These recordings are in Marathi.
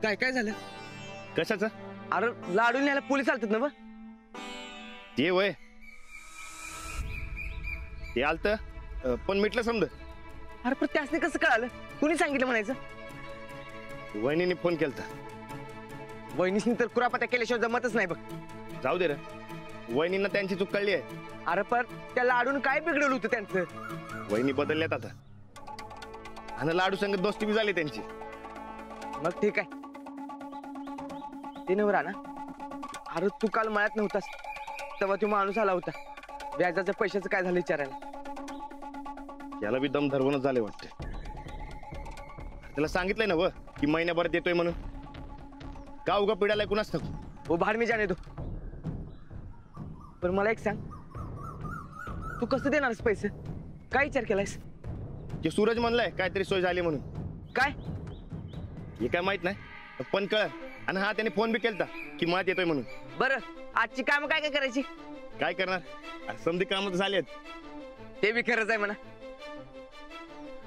काय काय झालं? कशाचं? अरे लाडू न्यायला पोलीस आलतात ना बा? ते वय ते आलत पण मिटलं समज. अरे पण त्यासने कसं कळालं? कुणी सांगितलं म्हणायचं? वहिनीने फोन केलता. वहिनीसनी तर कुरापात्या केल्याशिवाय जमतच नाही बघ. जाऊ दे रे, वहिनींना त्यांची चूक कळली आहे. अरे पण त्या लाडून काय बिघडवलं होतं त्यांचं? वहिनी बदलल्यात आता आणि लाडू संगत दोस्ती बी झाली त्यांची. मग ठीक आहे. ते नवरा ना, अरे तू काल मळ्यात नव्हतास तेव्हा तो माणूस आला होता व्याजाच्या पैशाचं काय झालं विचारायला. याला बी दम धरवूनच झाले वाटते. त्याला सांगितलंय ना व की महिन्याभरात येतोय म्हणून. का उगा पिढायला कुणाच नको. वो बाहेर मी जाणे दो. पण मला एक सांग, तू कसं देणारस पैसे? काय विचार केलायस? ते सूरज म्हणलंय काहीतरी सोय झाली म्हणून. काय हे काय माहित नाही पण कळ. आणि हा त्याने फोन बी केलता की मळ्यात येतोय म्हणून. बरं, आजची काम काय काय करायची? काय करणार, समधी कामं झालेत. ते बी खरंच आहे म्हणा.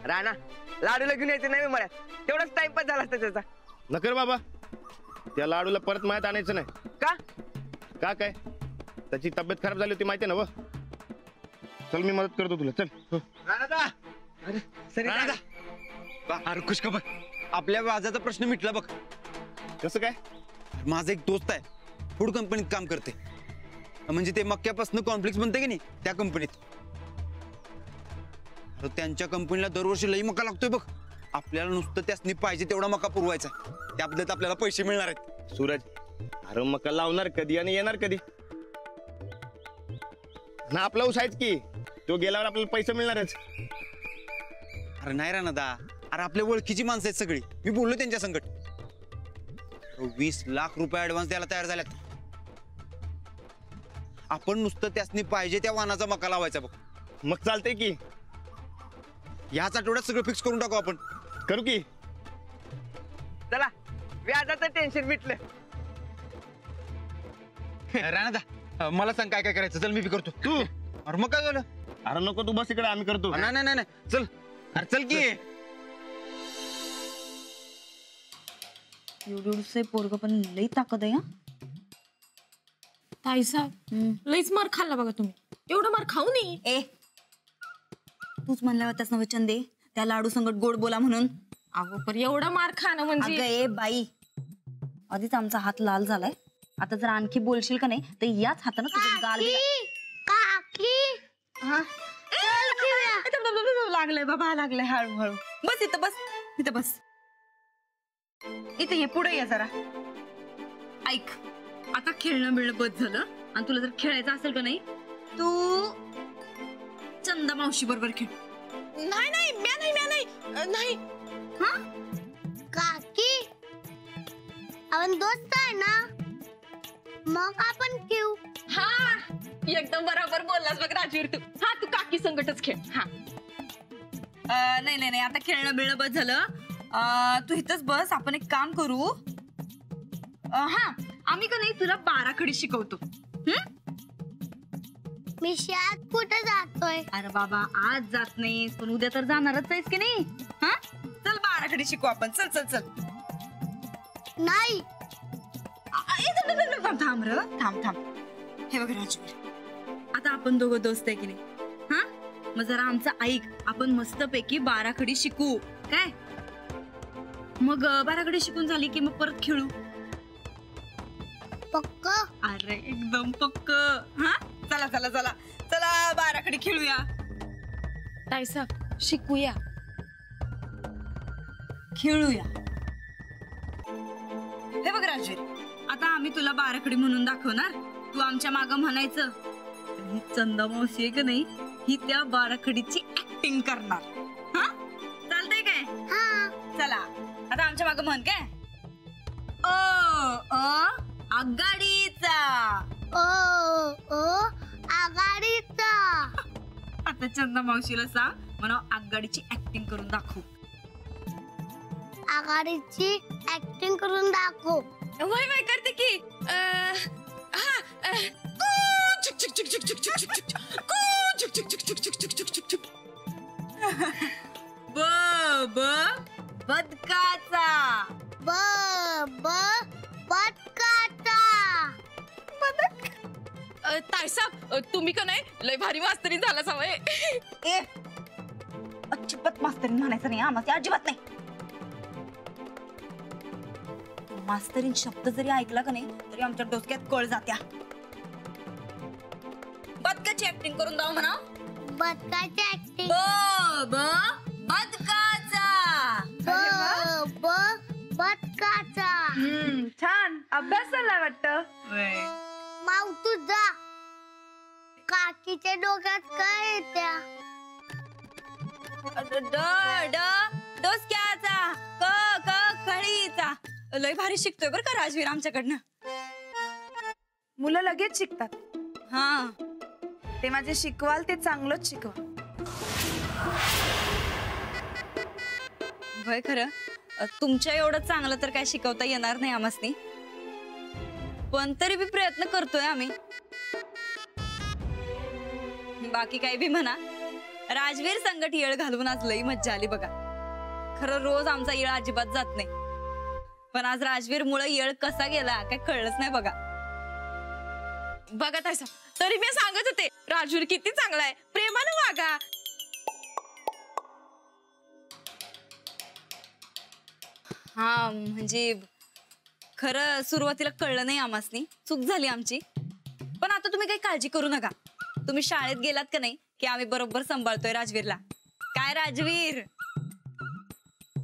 राणा लाडूला घेऊन यायचं नाही मळ्यात, तेवढाच टाइमपास झाला असता त्याचा. नकर बाबा, त्या लाडूला परत मळ्यात आणायचं नाही. का? का काय, त्याची तब्येत खराब झाली होती माहितीये ना व. चल मी मदत करतो तुला, चल. अरे सरी अरे खुशखबर, आपल्या व्याजाचा प्रश्न मिटला बघ. कसं काय? माझा एक दोस्त आहे, फूड कंपनीत काम करते. म्हणजे ते मक्यापासून कॉर्नफ्लेक्स बनते की नाही, त्या कंपनीत. अरे त्यांच्या कंपनीला दरवर्षी लई मका लागतोय बघ. आपल्याला नुसतं त्यासनी पाहिजे तेवढा मका पुरवायचा. त्याबद्दल आपल्याला पैसे मिळणार आहेत. सूरज, अरे मका लावणार कधी आणि येणार कधी? ना आपला ऊस आहेच की, तो गेल्यावर आपल्याला पैसे मिळणारच. अरे नाही राहणार दा, अरे आपल्या ओळखीची माणसं आहेत सगळी. मी बोललो त्यांच्या संकट. 20 लाख रुपये ऍडव्हान्स द्यायला तयार झाल्यात. आपण नुसतं त्यासनी पाहिजे त्या वाहनाचा मका लावायचा बघ. मग चालतंय की, ह्याच आठवड्यात सगळं फिक्स करून टाकू आपण. करू की. चला, व्याजाचं टेन्शन मिटलं. राणा मला सांग काय काय करायचं. चल मी बी करतो. तू अरे मग काय झालं? अरे नको तू बस इकडे, आम्ही करतो. नाही नाही नाही चल. अरे चल की. एवढे पोरग पण लई ताकद आहे. हा ताईसाहेब, लईच मार खाल्ला बघा तुम्ही. एवढा मार खाऊ नये. ए तूच म्हणल्या होत्यास ना वचन दे त्या लाडू संगत गोड बोला म्हणून. अगो पण एवढा मार खाणं म्हणजे. अगं ए बाई, आधीच आमचा हात लाल झालाय. आता जर आणखी बोलशील का नाही तर याच हातानं तुझं गाल लागलंय बाबा, लागलंय. हळूहळू बस इथं, बस इथं, बस इथे. हे पुढे ये जरा. ऐक, आता खेळणं बिळणं बस झालं. आणि तुला जर खेळायचं असेल का नाही, तू चंदा मावशी बरोबर खेळ. नाही नाही, म्या नाही नाही. काकी आपण दोस्त आहे ना, मग आपण खेळू. हा एकदम बरोबर बोललास बघ राजवीर तू. हा तू काकी संकटच खेळ. हा नाही नाही नाही, आता खेळणं बिळणं बस झालं. तू इथंच बस. आपण एक काम करू. हा आम्ही का नाही तुला 12 खडी शिकवतो. मी शाळेत कुठे जातोय? अरे बाबा आज जात नाहीस पण उद्या तर जाणारच आहेस की नाही. हा चल 12 खडी शिकू आपण. चल चल चल. नाही थांब र, थांब थांब. हे बघ राजवीर, आता आपण दोघं दोस्त आहे की नाही. हा मग जरा आमचं ऐक. आपण मस्तपैकी 12 खडी शिकू काय. मग 12 खडी शिकून झाली की मग परत खेळू. पक्क? अरे एकदम पक्क. हा चला चला चला चला 12 खडी खेळूया. ताईसाहेब शिकूया, खेळूया. हे बघ राजवीर, आता आम्ही तुला 12 खडी म्हणून दाखवणार. तू आमच्या मागं म्हणायचं. ही चंदा मावशी आहे का नाही, ही त्या 12 खडीची ऍक्टिंग करणार. हा चालतंय काय? हा चला आता आमच्या मागं म्हण काय. आघाडीचा. आघाडीचा. आता चंदा मावशीला सांग म्हणा आघाडीची ऍक्टिंग करून दाखव. आघाडीची ऍक्टिंग करून दाखव. वय वय करते की. ब ब बदकाचा. ब तुम्ही का नाही लय भारी मास्तरी झाला सवय. ए अजिबात मास्तरीन म्हणायचं नाही, आम्हाला अजिबात नाही. मास्तरीन शब्द जरी ऐकला का नाही तरी आमच्या डोक्यात कळ जात्या. बदकाची ऍक्टिंग करून दाव म्हणा. बदकाची ऍक्टिंग. बदकाचा. बदकाचा. छान अभ्यास झाला वाटतं. माऊ तू जा. काकीच्या डोक्यात काय येत्या? डोसक्याचा. कळीचा. लय भारी शिकतोय बर का राजवीर आमच्याकडनं. मुलं लगेच शिकतात. हा ते माझे शिकवाल ते चांगलंच शिकवा. होय खरं. तुमच्या एवढं चांगलं तर काय शिकवता येणार नाही आम्हासनी, पण तरी बी प्रयत्न करतोय आम्ही. बाकी काय बी म्हणा, राजवीर संगट येळ घालून आज लई मज्जा आली बघा. खरं रोज आमचा येळ अजिबात जात नाही, पण आज राजवीर मुळे येळ कसा गेला काय कळलंच नाही बघा. बघा तसं तरी मी सांगत होते राजवीर किती चांगला आहे, प्रेमानं वागा. हा म्हणजे खरं सुरुवातीला कळलं नाही आम्हासनी, चूक झाली आमची. पण आता तुम्ही काही काळजी करू नका. तुम्ही शाळेत गेलात का नाही की आम्ही बरोबर सांभाळतोय राजवीरला. काय राजवीर?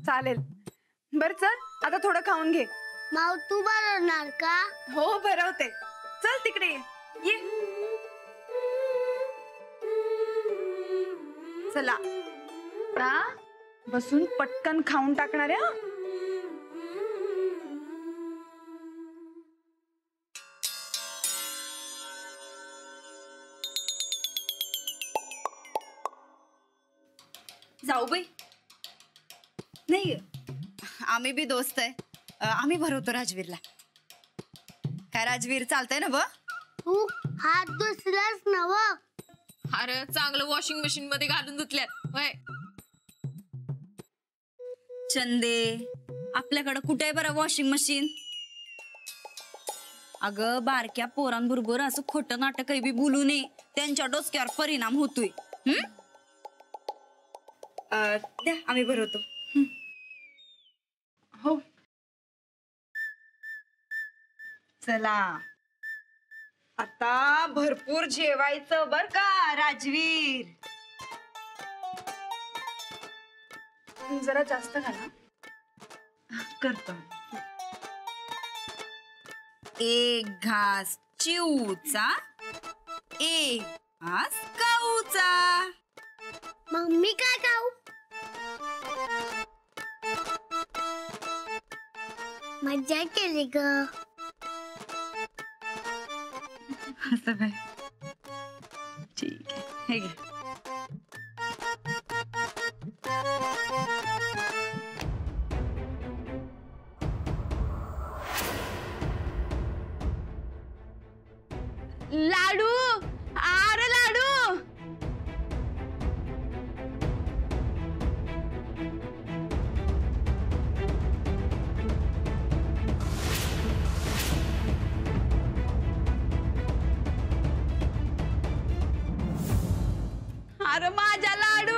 चालेल. बर चल आता थोडं खाऊन घे. माऊ तू बनवणार का? हो भरवते. चल तिकडे ये. चला आता बसून पटकन खाऊन टाकणाऱ्या. जाऊ बाई. नाही आम्ही बी दोस्त आहे, आम्ही भरवतो राजवीरला. काय राजवीर चालतंय ना ब? तू हात धुसलास नव? अरे चांगलं वॉशिंग मशीन मध्ये घालून धुतल्यात. होय चंदे आपल्याकडं कुठे आहे बरं वॉशिंग मशीन? अगं बारक्या पोरांबरोबर असं खोटं नाटक बी बोलू नये, त्यांच्या डोसक्यावर परिणाम होतोय. द्या आम्ही भरवतो. हो चला आता भरपूर जेवायचं बर का राजवीर. जरा जास्त घाला. करतो. एक घास चिवचा, एक घास काऊचा. मग मी काय खाऊ? मज्जा केली ग. असं काय? ठीक आहे, हे घे. लाडू. अरे लाडू. अरे माझ्या लाडू.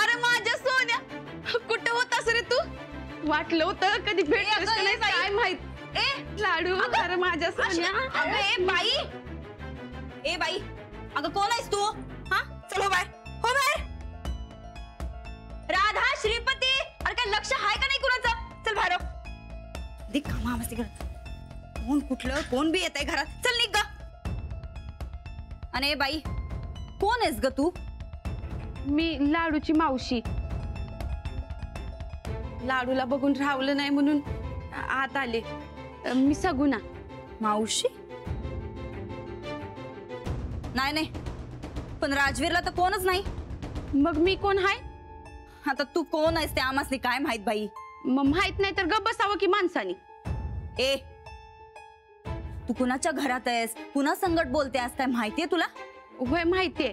अरे माझ्या सोन्या. कुठं होतास रे तू? वाटलं होतं कधी भेटतोस का नाही काय माहित. लाडू. अरे माझ्या सोन्या. अगं ए बाई, ए बाई, अगं कोण आहेस तू? हा चल हो बाहेर, हो बाहेर. राधा श्रीपती, अरे काय लक्ष आहे का नाही कुणाचं? चल बाहेर हो. देख कामा मस्ती करत. कोण कुठलं कोण बी येत आहे घरात. चल निघ ग. आणि बाई कोण आहेस ग तू? मी लाडूची मावशी. लाडूला बघून राहवलं नाही म्हणून आत आले. मी सगुना. मावशी? नाही नाही, पण राजवीरला तर कोणच नाही. मग मी कोण हाय? आता तू कोण आहेस ते आम्हासनी काय माहित बाई. मग माहित नाही तर गप्प बसावं की माणसानी. ए तू कुणाच्या घरात आहेस, कुणा संगत बोलतेस काय माहितीये तुला? होय माहितीये.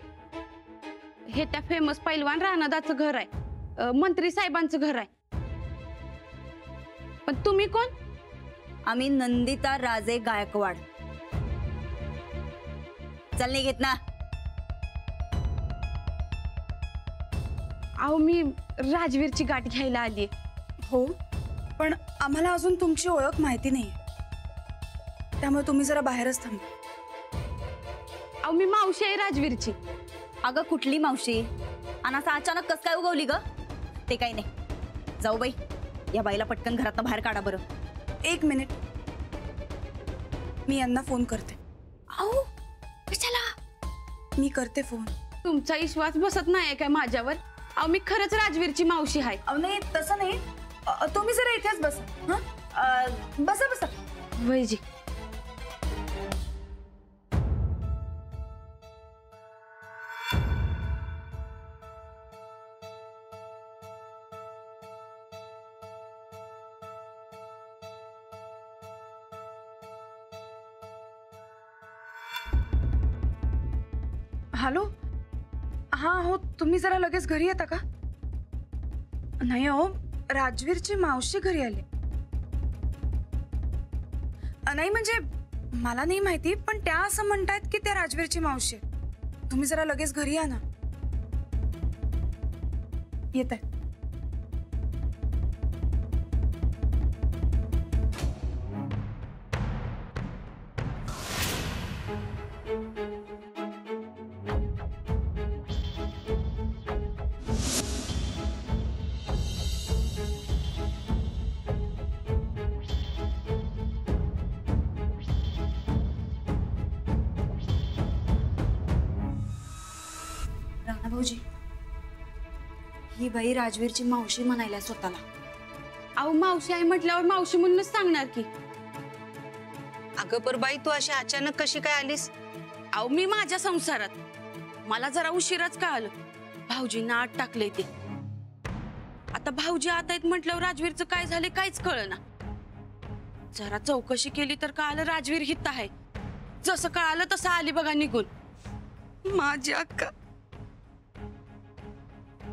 हे त्या फेमस पैलवान राणादाचं घर आहे, मंत्री साहेबांचं घर आहे. पण तुम्ही कोण? आम्ही नंदिता राजे गायकवाड. चल निघेत ना. अहो मी राजवीरची गाठ घ्यायला आली. हो, पण आम्हाला अजून तुमची ओळख माहिती नाही, त्यामुळे तुम्ही जरा बाहेरच थांबा. अहो मी मावशी आहे राजवीरची. अगं कुठली मावशी? आणि असं अचानक कस काय उगवली ग? ते काही नाही. जाऊ बाई, या बाईला पटकन घरातनं बाहेर काढा बरं. 1 मिनिट, मी यांना फोन करते. अहो कशाला? मी करते फोन. तुमचा विश्वास बसत नाही काय माझ्यावर? अहो मी खरंच राजवीरची मावशी आहे. अहो नाही, तसं नाही. तुम्ही जरा इथेच बसा. बसा बसा. Veggie hello. हा हो, तुम्ही जरा लगेच घरी येता का? नाही हो, राजवीरची मावशी घरी आली. नाही म्हणजे मला नाही माहिती, पण त्या असं म्हणतायत की त्या राजवीरची मावशी आहे. तुम्ही जरा लगेच घरी या ना. येत आहे. राणा भाऊजी, ही बाई राजवीरची मावशी म्हणायला स्वतःला. अहो मावशी आहे म्हटल्यावर मावशी म्हणूनच सांगणार की. अगं पर बाई, तू अशी अचानक कशी काय आलीस? अहो मी माझ्या संसारात. मला जरा उशिराच कळालं. भाऊजींना आत टाकलंय ते. आता भाऊजी आत आहेत म्हटल्यावर राजवीरचं काय झालं काहीच कळना. जरा चौकशी केली तर कळालं राजवीर हित आहे. जसं कळालं तसं आली बघा निघून. माझी अक्का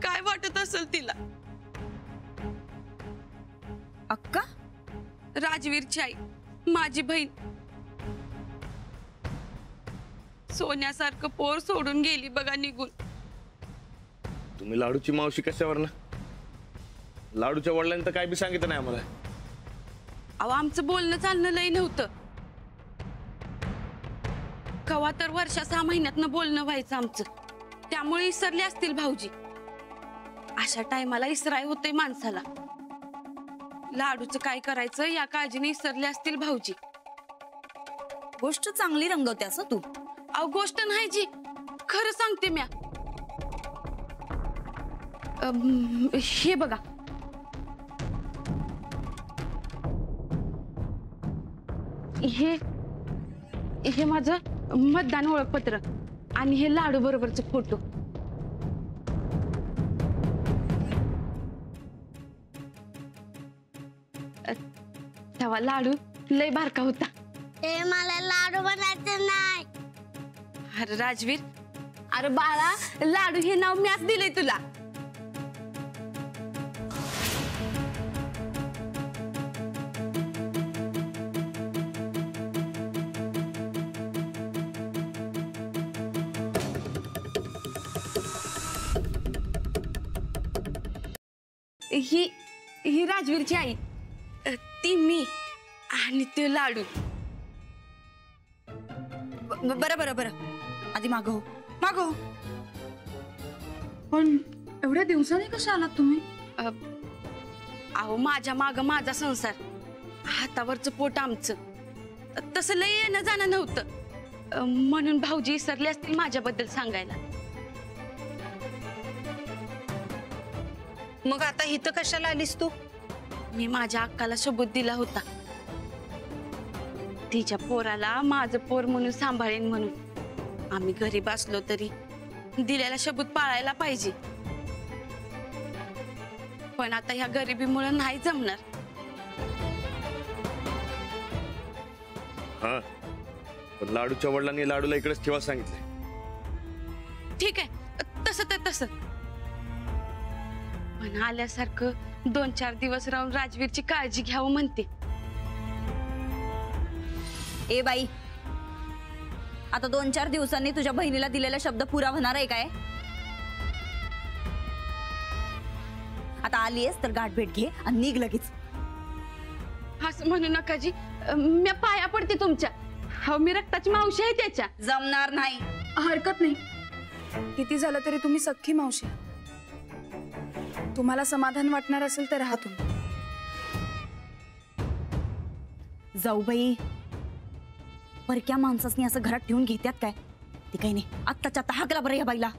काय वाटत असेल तिला. अक्का? राजवीरची आई, माझी बहीण. सोन्यासारखं पोर सोडून गेली बघा निघून. तुम्ही लाडूची मावशी कशावर ना? लाडूच्या वडिलांनी तर काय बी सांगितलं नाही आम्हाला. अहो आमचं बोलणं चालणं लय नव्हतं. कवा तर वर्षा 6 महिन्यातनं बोलणं व्हायचं आमचं. त्यामुळे इसरले असतील भाऊजी. अशा टायमाला इसराय होते माणसाला. लाडूचं काय करायचं या काळजीने इसरले असतील भाऊजी. गोष्ट चांगली रंगवते असं तू. अहो गोष्ट नाही जी, खरं सांगते म्या. हे बघा, हे माझं मतदान ओळखपत्र आणि हे लाडू बरोबरचे फोटो. तेव्हा लाडू लय बारका होता. ते मला लाडू बनायचं नाही. अरे राजवीर, अरे बाळा, लाडू हे नाव मीच दिलंय तुला. ही राजवीरची आई, ती मी आणि ते लाडू. बरं बरं बरं, आधी मागं हो, मागं हो. पण एवढ्या दिवसांनी कशा आलात तुम्ही? अहो माझ्या माग माझा संसार, हातावरचं पोट आमचं. तसं लय येणं जाणं नव्हतं. म्हणून भाऊजी विसरले असतील माझ्याबद्दल सांगायला. मग आता इथं कशाला आलीस तू? मी माझ्या अक्काला शब्द दिला होता, तिच्या पोराला माझं पोर म्हणून सांभाळेन म्हणून. आम्ही गरीब असलो तरी दिलेला शब्द पाळायला पाहिजे. पण आता ह्या गरिबीमुळे नाही जमणार. हा, पण लाडूच्या वडिलांनी लाडूला इकडेच ठेवा सांगितलंय. ठीक आहे, तसं तर तसं. पण आल्यासारखं 2-4 दिवस राहून राजवीरची काळजी घ्यावं म्हणते. ए बाई, आता 2-4 दिवसांनी तुझ्या बहिणीला दिलेला शब्द पुरा होणार आहे काय? आता आलीयस तर गाठ भेट घे आणि निघ लगेच. असं म्हणू नका जी, मी पाया पडते तुमच्या. हो, मी रक्ताची मावशी आहे त्याच्या. जमणार नाही. हरकत नाही, किती झालं तरी तुम्ही सख्खी मावशी. तुम्हाला समाधान वाटणार असेल तर राहा तुम्ही. जाऊ बाई, परक्या माणसासनी असं घरात ठेवून घेत्यात काय? ते काही नाही, आत्ताच्या आता हाकला बरं या बाईला.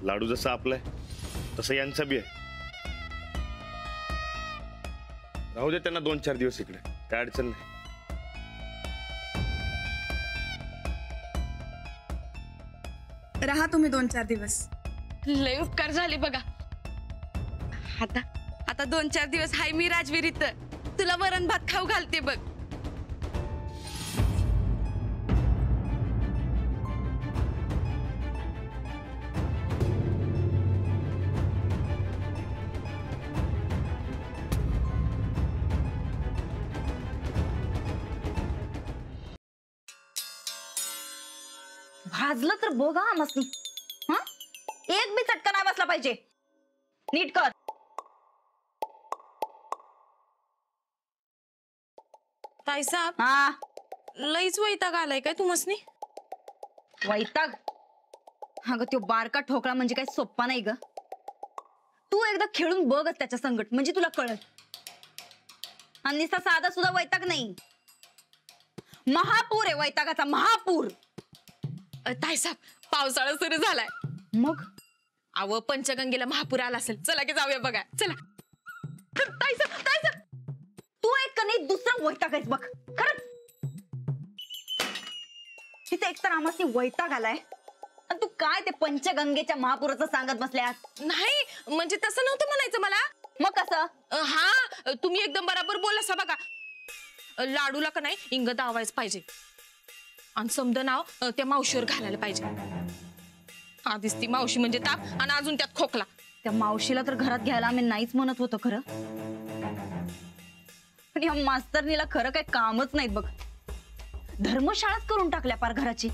लाडू जसं आपलंय तसं यांचं बी आहे. राहू दे त्यांना 2-4 दिवस इकडे, काय अडचण नाही. राहा तुम्ही 2-4 दिवस. लय उपकार झाले बघा. आता आता 2-4 दिवस हाय मी राजवीर इथं. तुला वरण भात खाऊ घालते बघ. भाजलं तर बघा आमसनी. हा, एक बी चटका नाही बसला पाहिजे. नीट कर. ताईसाहेब, हा, लईच वैताग आलाय काय तुमसनी? वैताग? अगं त्यो बारका ठोकळा म्हणजे काय सोप्पा नाही ग. तू एकदा खेळून बघच त्याच्या संकट, म्हणजे तुला कळत. आणि नुसता साधा सुद्धा वैताग नाही, महापूर आहे वैतागाचा, महापूर. ताईसाहेब, पावसाळा सुरू झालाय. मग अव पंचगंगेला महापूर आला असेल. चला की जाऊया बघा. चला. ताईसाहेब, ताईसाहेब, तू एक का नाही दुसरा वैताग आहेस बघ खरंच. तिथे एकतर आम्हाला वैताग आलाय आणि तू काय ते पंचगंगेच्या महापुराचं सांगत बसल्यास. नाही म्हणजे तसं नव्हतं म्हणायचं मला. मग कसं? हा, तुम्ही एकदम बरोबर बोलला बघा. लाडूला का नाही इंग दावायच पाहिजे आणि समद नाव त्या मावशीवर घालायला पाहिजे. आधीच ती मावशी म्हणजे ताप आणि अजून त्यात खोकला. त्या मावशीला तर घरात घ्यायला आम्ही नाहीच म्हणत होतो खरं, पण या मास्तरनीला खरं काही कामच नाहीत बघ. धर्मशाळाच करून टाकल्या पार घराची.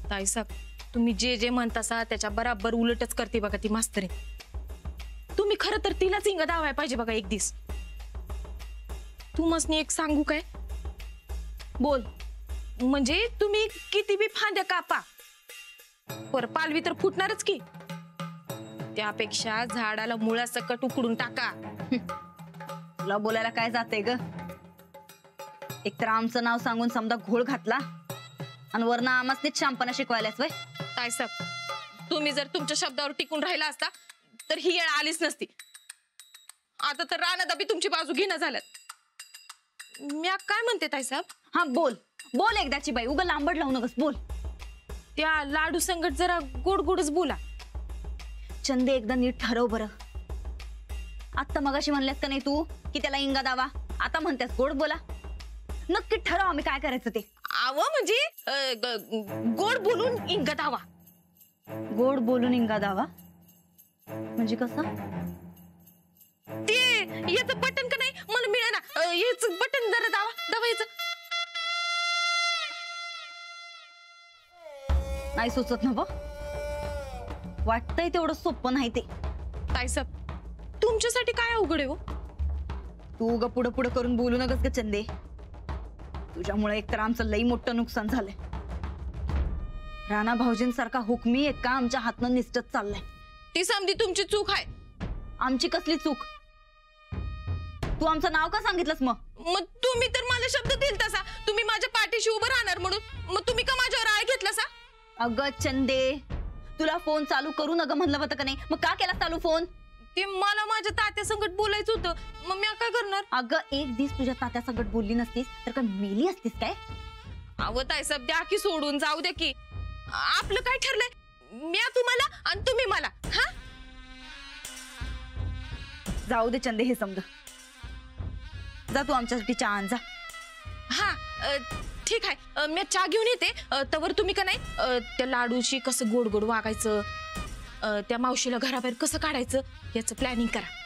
ताईसाहेब, तुम्ही जे जे म्हणतासा त्याच्या बराबर उलटच करते बघा ती मास्तरी. तुम्ही खरं तर तिलाच इंग दावाय पाहिजे बघा एक दिवस. तू मसनी एक सांगू काय? बोल. म्हणजे तुम्ही किती बी फांद्या कापा, पर पालवी तर फुटणारच की. त्यापेक्षा झाडाला मुळासकट उकडून टाका. तुला बोलायला काय जाते ग? एकतर आमचं नाव सांगून समजा घोळ घातला आणि वरनं आमासनीच शांपणा शिकवायलाच वय. ताईसाहेब, तुम्ही जर तुमच्या शब्दावर टिकून राहिला असता तर ही येळ आलीच नसती. आता तर रानादाबी तुमची बाजू घेणं झाल्यात. मी काय म्हणते ताईसाहेब? हा बोल बोल एकदाची बाई, उगा लांबड लावू नकस, बोल. त्या लाडू संगट जरा गोड गोडच बोला. चंदे एकदा नीट ठरव बरं. आता मगाशी म्हणल्यास का नाही तू की त्याला इंगा दावा, आता म्हणतेस गोड बोला. नक्की ठरव आम्ही काय करायचं ते. आव म्हणजे गोड बोलून इंग दावा. गोड बोलून इंगा दावा म्हणजे कसं? ते याचं बटन का नाही मला मिळेना. याचं बटन जरा दावा दावायचं. नाही सुचत ना बघ. वाटतंय तेवढं सोपं नाही ते. ताईसाहेब, तुमच्यासाठी काय अवघड आहे हो? तू ग पुढं पुढं करून बोलू नकस ग चंदे. तुझ्यामुळे एकतर आमचं लई मोठं नुकसान झालंय. राणा भाऊजींसारखा हुकमी एक का आमच्या हातनं निष्ठत चाललाय. ती समधी तुमची चूक आहे. आमची कसली चूक? तू आमचं नाव का सांगितलंस मग? मग तुम्ही तर मला शब्द दिल तसा तुम्ही माझ्या पाठीशी उभं राहणार म्हणून. मग तुम्ही का माझ्यावर आळ घेतला सा? अगं चंदे, तुला फोन चालू करू नका म्हणलं होतं का नाही, मग का केला चालू फोन? ते मला माझ्या तात्या संगत बोलायचं होतं. मग मी काय करणार? अगं एक दिवस तुझ्या तात्या संगत बोलली नसतीस तर का मेली असतीस काय? अहो ताईसाहेब, द्या की सोडून, जाऊ द्या की. आपलं काय ठरलंय? मी तुम्हाला आणि तुम्ही मला. हा, जाऊ दे चंदे, हे समज. जा तू आमच्यासाठी चहा आण जा. हा ठीक आहे, मी चहा घेऊन येते. तवर तुम्ही का नाही त्या लाडूशी कसं गोड गोड वागायचं, त्या मावशीला घराबाहेर कसं काढायचं याचं प्लॅनिंग करा.